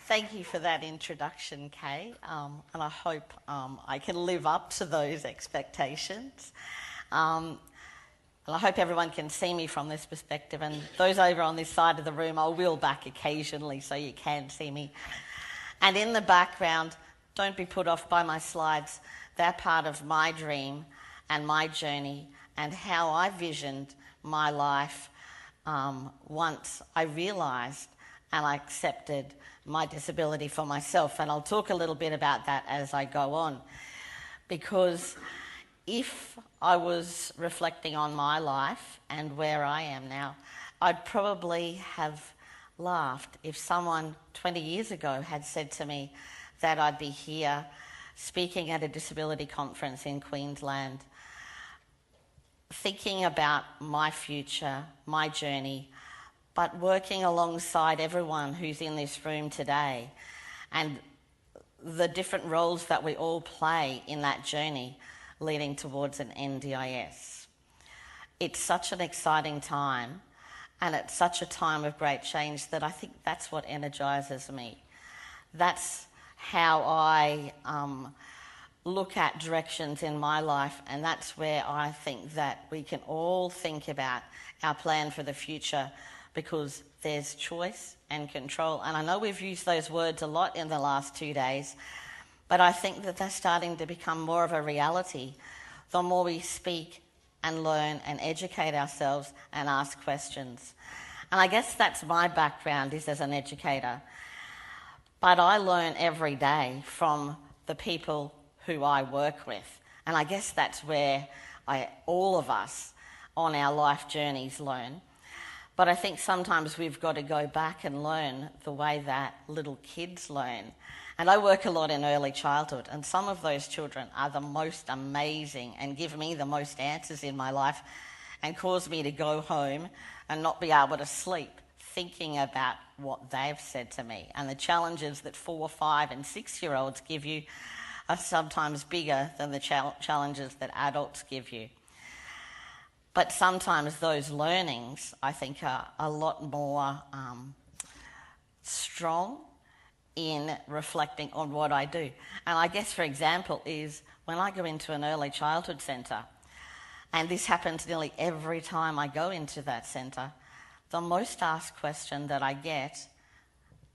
Thank you for that introduction, Kay, and I hope I can live up to those expectations. And I hope everyone can see me from this perspective, and those over on this side of the room, I'll wheel back occasionally so you can see me. And in the background, don't be put off by my slides. They're part of my dream and my journey and how I visioned my life once I realised and I accepted my disability for myself. And I'll talk a little bit about that as I go on. Because if I was reflecting on my life and where I am now, I'd probably have laughed if someone 20 years ago had said to me that I'd be here speaking at a disability conference in Queensland, thinking about my future, my journey, but working alongside everyone who's in this room today and the different roles that we all play in that journey leading towards an NDIS. It's such an exciting time, and it's such a time of great change that I think that's what energises me. That's how I look at directions in my life, and that's where I think that we can all think about our plan for the future, because there's choice and control. And I know we've used those words a lot in the last 2 days, but I think that they're starting to become more of a reality the more we speak and learn and educate ourselves and ask questions. And I guess that's my background, is as an educator. But I learn every day from the people who I work with. And I guess that's where all of us on our life journeys learn. But I think sometimes we've got to go back and learn the way that little kids learn. And I work a lot in early childhood, and some of those children are the most amazing and give me the most answers in my life and cause me to go home and not be able to sleep thinking about what they've said to me. And the challenges that 4, 5 and 6-year-olds give you are sometimes bigger than the challenges that adults give you. But sometimes those learnings, I think, are a lot more strong in reflecting on what I do. And I guess, for example, is when I go into an early childhood centre, and this happens nearly every time I go into that centre, the most asked question that I get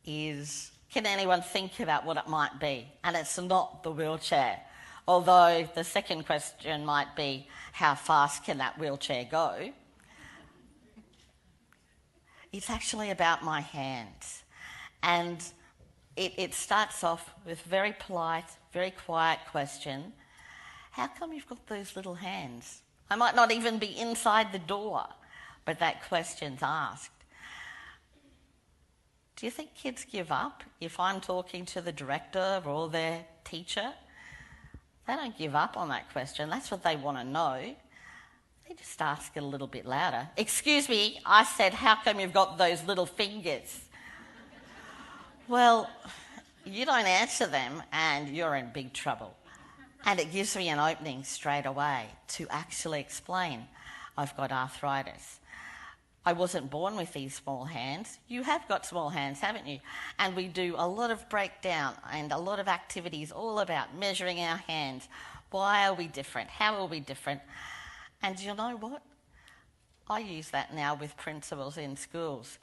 is, can anyone think about what it might be? And it's not the wheelchair. Although the second question might be, how fast can that wheelchair go? It's actually about my hands. And it starts off with very polite, very quiet question. How come you've got those little hands? I might not even be inside the door, but that question's asked. Do you think kids give up if I'm talking to the director or their teacher? They don't give up on that question. That's what they want to know. They just ask it a little bit louder. Excuse me, I said, how come you've got those little fingers? Well, you don't answer them and you're in big trouble. And it gives me an opening straight away to actually explain, I've got arthritis. I wasn't born with these small hands. You have got small hands, haven't you? And we do a lot of breakdown and a lot of activities all about measuring our hands. Why are we different? How are we different? And you know what? I use that now with principals in schools,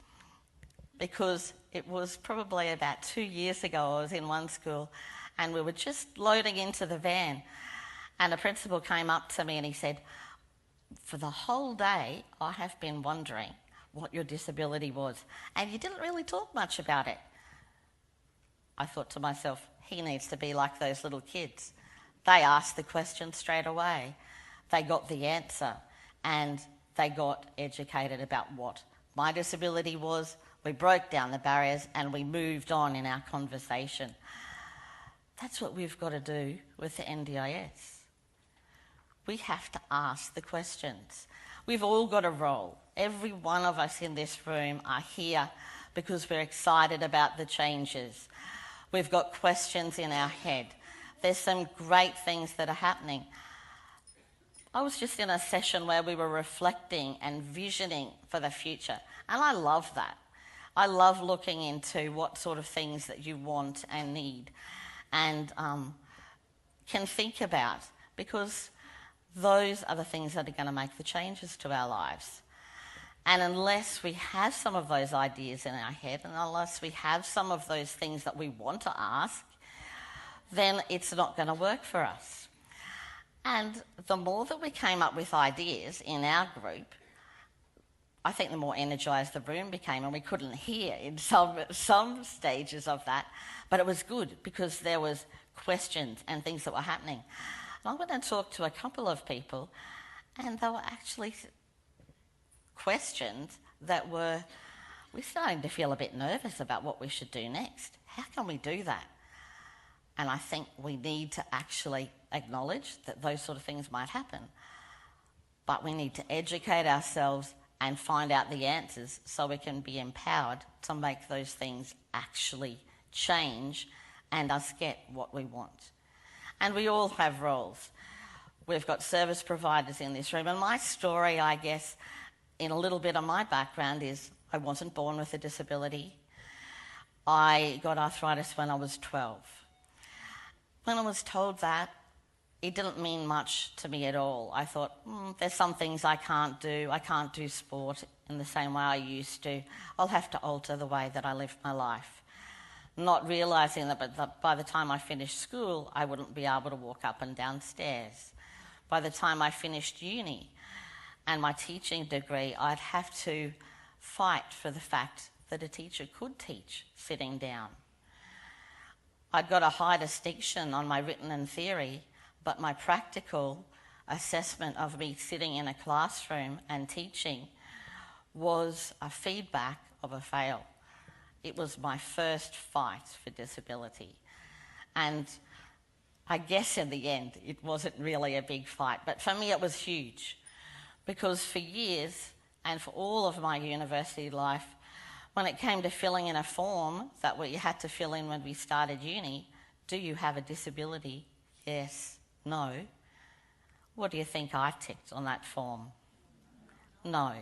because it was probably about 2 years ago I was in one school and we were just loading into the van, and a principal came up to me and he said, for the whole day, I have been wondering what your disability was, and you didn't really talk much about it. I thought to myself, he needs to be like those little kids. They asked the question straight away. They got the answer, and they got educated about what my disability was. We broke down the barriers and we moved on in our conversation. That's what we've got to do with the NDIS. We have to ask the questions. We've all got a role. Every one of us in this room are here because we're excited about the changes. We've got questions in our head. There's some great things that are happening. I was just in a session where we were reflecting and visioning for the future, and I love that. I love looking into what sort of things that you want and need and can think about, because those are the things that are going to make the changes to our lives. And unless we have some of those ideas in our head, and unless we have some of those things that we want to ask, then it's not going to work for us. And the more that we came up with ideas in our group, I think the more energised the room became, and we couldn't hear in some stages of that, but it was good because there was questions and things that were happening. And I went and talked to a couple of people, and they were actually questions that we're starting to feel a bit nervous about what we should do next. How can we do that? And I think we need to actually acknowledge that those sort of things might happen. But we need to educate ourselves and find out the answers so we can be empowered to make those things actually change and us get what we want. And we all have roles. We've got service providers in this room. And my story, I guess, in a little bit of my background is I wasn't born with a disability. I got arthritis when I was 12. When I was told that, it didn't mean much to me at all. I thought, there's some things I can't do. I can't do sport in the same way I used to. I'll have to alter the way that I live my life. Not realising that by the time I finished school, I wouldn't be able to walk up and down stairs. By the time I finished uni and my teaching degree, I'd have to fight for the fact that a teacher could teach sitting down. I'd got a high distinction on my written and theory, but my practical assessment of me sitting in a classroom and teaching was a feedback of a fail. It was my first fight for disability. And I guess in the end, it wasn't really a big fight, but for me it was huge, because for years and for all of my university life, when it came to filling in a form that we had to fill in when we started uni, do you have a disability? Yes, no. What do you think I ticked on that form? No.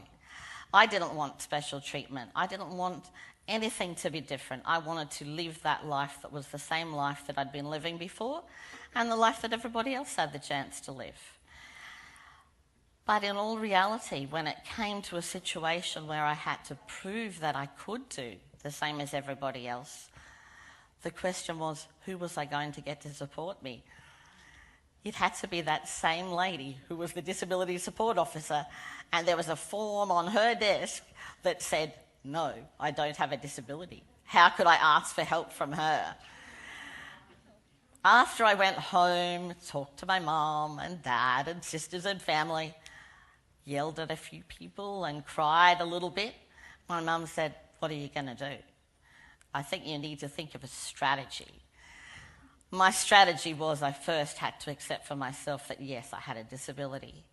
I didn't want special treatment. I didn't want anything to be different. I wanted to live that life that was the same life that I'd been living before and the life that everybody else had the chance to live. But in all reality, when it came to a situation where I had to prove that I could do the same as everybody else, the question was, who was I going to get to support me? It had to be that same lady who was the disability support officer, and there was a form on her desk that said, no, I don't have a disability. How could I ask for help from her? After I went home, talked to my mum and dad and sisters and family, yelled at a few people and cried a little bit, my mum said, what are you going to do? I think you need to think of a strategy. My strategy was I first had to accept for myself that, yes, I had a disability.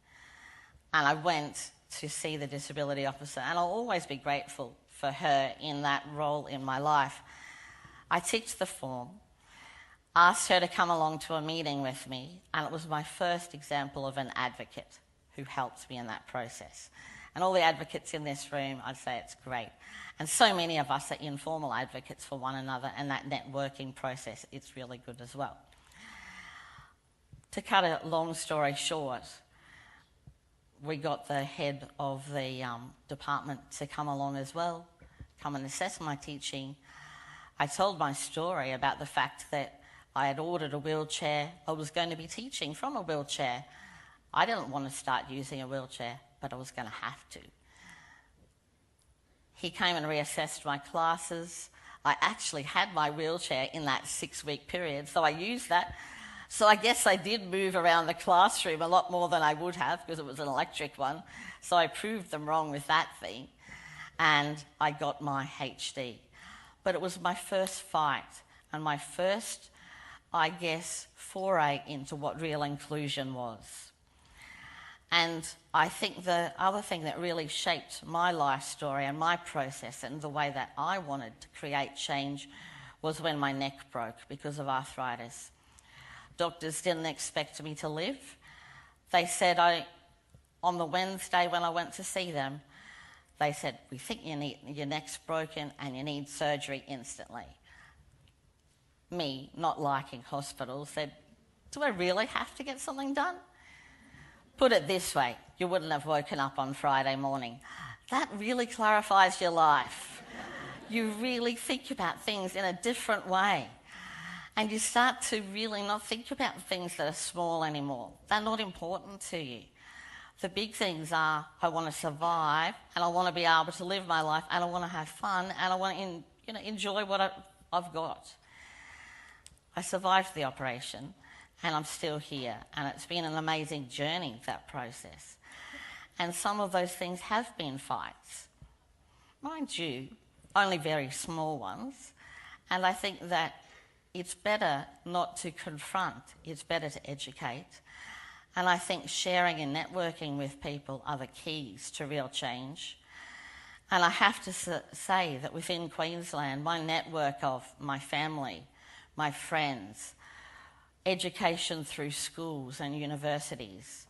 And I went to see the disability officer, and I'll always be grateful for her in that role in my life. I ticked the form, asked her to come along to a meeting with me, and it was my first example of an advocate who helped me in that process. And all the advocates in this room, I'd say it's great. And so many of us are informal advocates for one another, and that networking process, it's really good as well. To cut a long story short, we got the head of the department to come along as well, come and assess my teaching. I told my story about the fact that I had ordered a wheelchair. I was going to be teaching from a wheelchair. I didn't want to start using a wheelchair, but I was going to have to. He came and reassessed my classes. I actually had my wheelchair in that 6-week period, so I used that. So I guess I did move around the classroom a lot more than I would have because it was an electric one. So I proved them wrong with that thing, and I got my HD. But it was my first fight and my first, I guess, foray into what real inclusion was. And I think the other thing that really shaped my life story and my process and the way that I wanted to create change was when my neck broke because of arthritis. Doctors didn't expect me to live. They said on the Wednesday when I went to see them, they said, we think your neck's broken and you need surgery instantly. Me, not liking hospitals, said, do I really have to get something done? Put it this way, you wouldn't have woken up on Friday morning. That really clarifies your life. You really think about things in a different way. And you start to really not think about things that are small anymore. They're not important to you. The big things are, I want to survive, and I want to be able to live my life, and I want to have fun, and I want to enjoy what I've got. I survived the operation, and I'm still here, and it's been an amazing journey, that process. And some of those things have been fights. Mind you, only very small ones. And I think that it's better not to confront, it's better to educate. And I think sharing and networking with people are the keys to real change. And I have to say that within Queensland, my network of my family, my friends, education through schools and universities,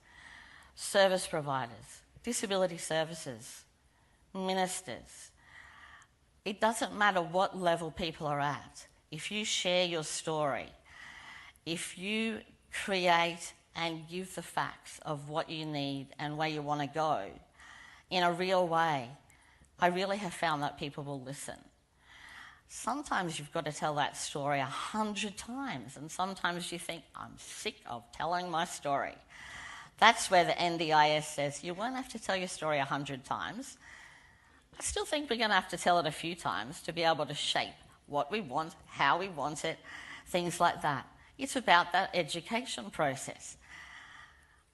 service providers, disability services, ministers, it doesn't matter what level people are at. If you share your story, if you create and give the facts of what you need and where you want to go in a real way, I really have found that people will listen. Sometimes you've got to tell that story 100 times, and sometimes you think, I'm sick of telling my story. That's where the NDIS says, you won't have to tell your story 100 times. I still think we're going to have to tell it a few times to be able to shape what we want, how we want it, things like that. It's about that education process.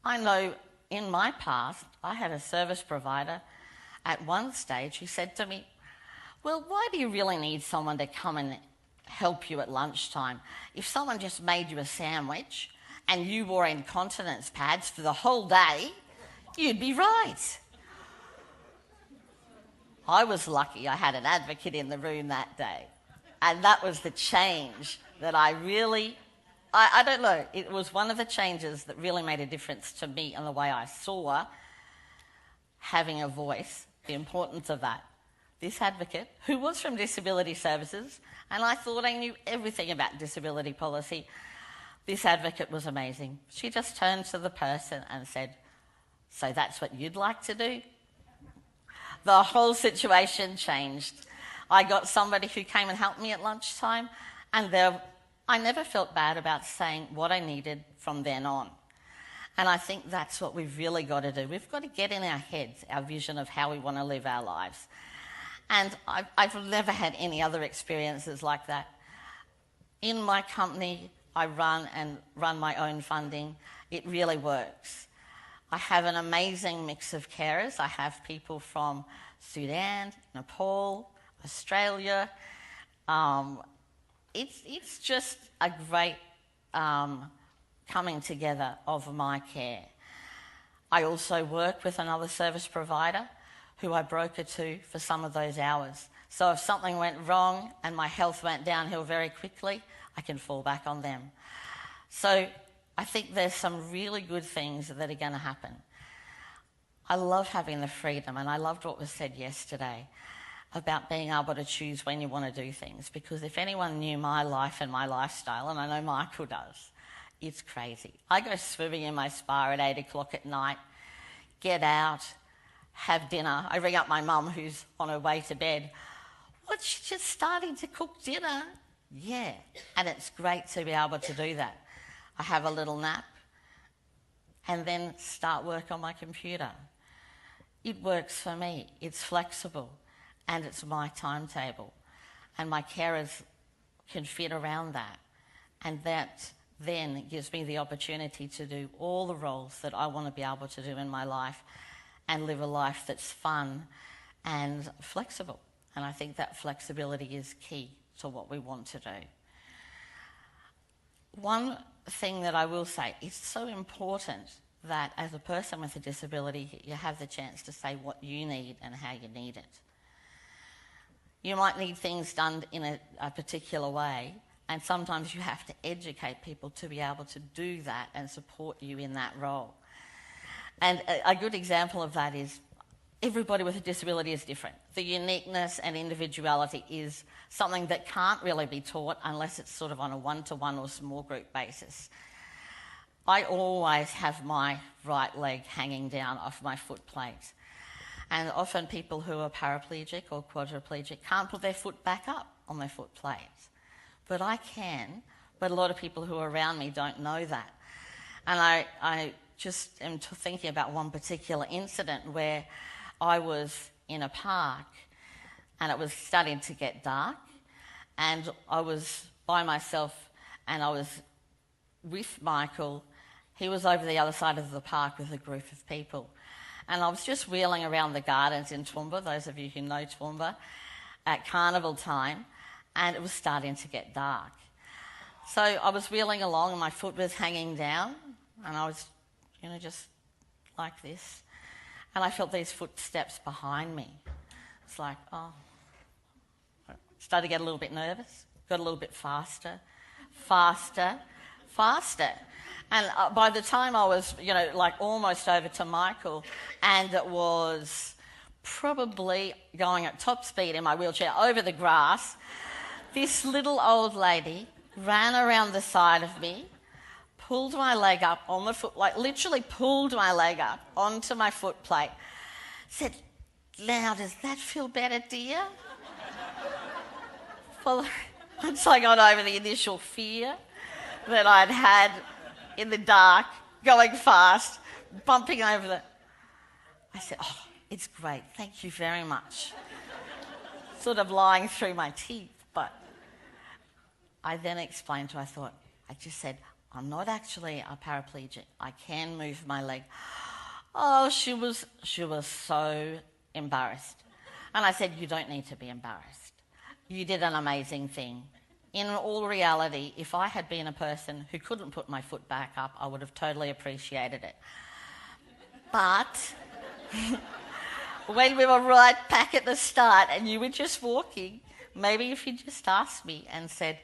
I know in my past, I had a service provider at one stage who said to me, well, why do you really need someone to come and help you at lunchtime? If someone just made you a sandwich and you wore incontinence pads for the whole day, you'd be right. I was lucky I had an advocate in the room that day. And that was the change that I don't know, it was one of the changes that really made a difference to me and the way I saw having a voice, the importance of that. This advocate, who was from Disability Services, and I thought I knew everything about disability policy, this advocate was amazing. She just turned to the person and said, so that's what you'd like to do? The whole situation changed. I got somebody who came and helped me at lunchtime, and I never felt bad about saying what I needed from then on. And I think that's what we've really got to do. We've got to get in our heads our vision of how we want to live our lives. And I've never had any other experiences like that. In my company, I run my own funding. It really works. I have an amazing mix of carers. I have people from Sudan, Nepal, Australia. It's just a great coming together of my care. I also work with another service provider who I broker to for some of those hours. So if something went wrong and my health went downhill very quickly, I can fall back on them. So I think there's some really good things that are going to happen. I love having the freedom, and I loved what was said yesterday about being able to choose when you want to do things, because if anyone knew my life and my lifestyle, and I know Michael does, it's crazy. I go swimming in my spa at 8 o'clock at night, get out, have dinner. I ring up my mum who's on her way to bed. What, she's just starting to cook dinner? Yeah, and it's great to be able to do that. I have a little nap and then start work on my computer. It works for me. It's flexible and it's my timetable. And my carers can fit around that. And that then gives me the opportunity to do all the roles that I want to be able to do in my life and live a life that's fun and flexible. And I think that flexibility is key to what we want to do. One thing that I will say, it's so important that as a person with a disability, you have the chance to say what you need and how you need it. You might need things done in a particular way, and sometimes you have to educate people to be able to do that and support you in that role. And a good example of that is everybody with a disability is different. The uniqueness and individuality is something that can't really be taught unless it's sort of on a one-to-one or small group basis. I always have my right leg hanging down off my foot plate. And often people who are paraplegic or quadriplegic can't put their foot back up on their foot plate. But I can, but a lot of people who are around me don't know that. And I just am thinking about one particular incident where I was in a park and it was starting to get dark and I was by myself and I was with Michael. He was over the other side of the park with a group of people. And I was just wheeling around the gardens in Toowoomba, those of you who know Toowoomba, at carnival time, and it was starting to get dark. So I was wheeling along and my foot was hanging down and I was, just like this. And I felt these footsteps behind me. It's like, oh. Started to get a little bit nervous, got a little bit faster. And by the time I was, almost over to Michael, and it was probably going at top speed in my wheelchair over the grass, this little old lady ran around the side of me, pulled my leg up on the foot, literally pulled my leg up onto my foot plate, said, "Now, does that feel better, dear?" Well, once I got over the initial fear that I'd had in the dark, going fast, bumping over I said, "Oh, it's great, thank you very much." Sort of lying through my teeth, but I then explained to her, I just said, "I'm not actually a paraplegic. I can move my leg." Oh, she was so embarrassed. And I said, "You don't need to be embarrassed. You did an amazing thing. In all reality, if I had been a person who couldn't put my foot back up, I would have totally appreciated it. But when we were right back at the start and you were just walking, maybe if you just asked me and said,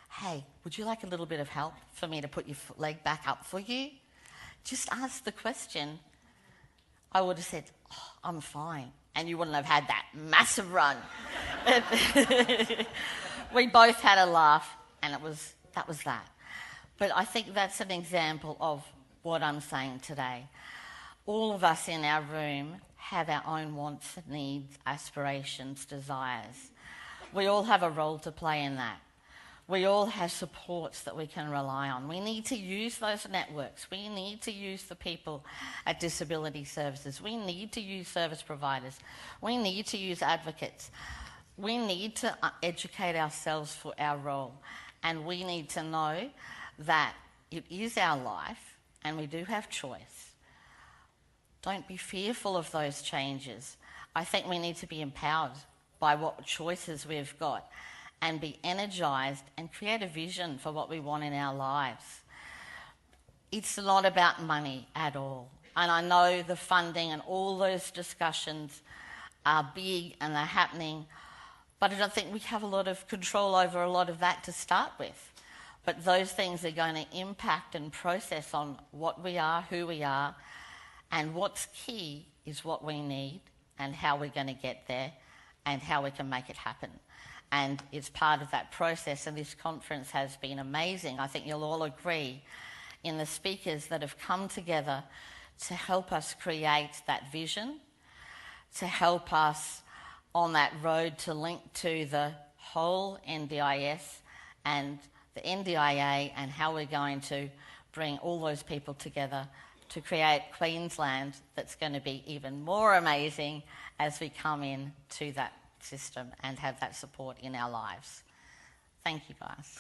'Hey, would you like a little bit of help for me to put your leg back up for you?' Just ask the question. I would have said, 'Oh, I'm fine.' And you wouldn't have had that massive run." We both had a laugh and that was that. But I think that's an example of what I'm saying today. All of us in our room have our own wants, needs, aspirations, desires. We all have a role to play in that. We all have supports that we can rely on. We need to use those networks. We need to use the people at disability services. We need to use service providers. We need to use advocates. We need to educate ourselves for our role. And we need to know that it is our life and we do have choice. Don't be fearful of those changes. I think we need to be empowered by what choices we've got and be energised and create a vision for what we want in our lives. It's not about money at all. And I know the funding and all those discussions are big and they're happening, but I don't think we have a lot of control over a lot of that to start with. But those things are going to impact and process on what we are, who we are, and what's key is what we need and how we're going to get there and how we can make it happen. And it's part of that process, and this conference has been amazing. I think you'll all agree in the speakers that have come together to help us create that vision, to help us on that road to link to the whole NDIS and the NDIA and how we're going to bring all those people together to create Queensland that's going to be even more amazing as we come in to that system and have that support in our lives. Thank you, guys.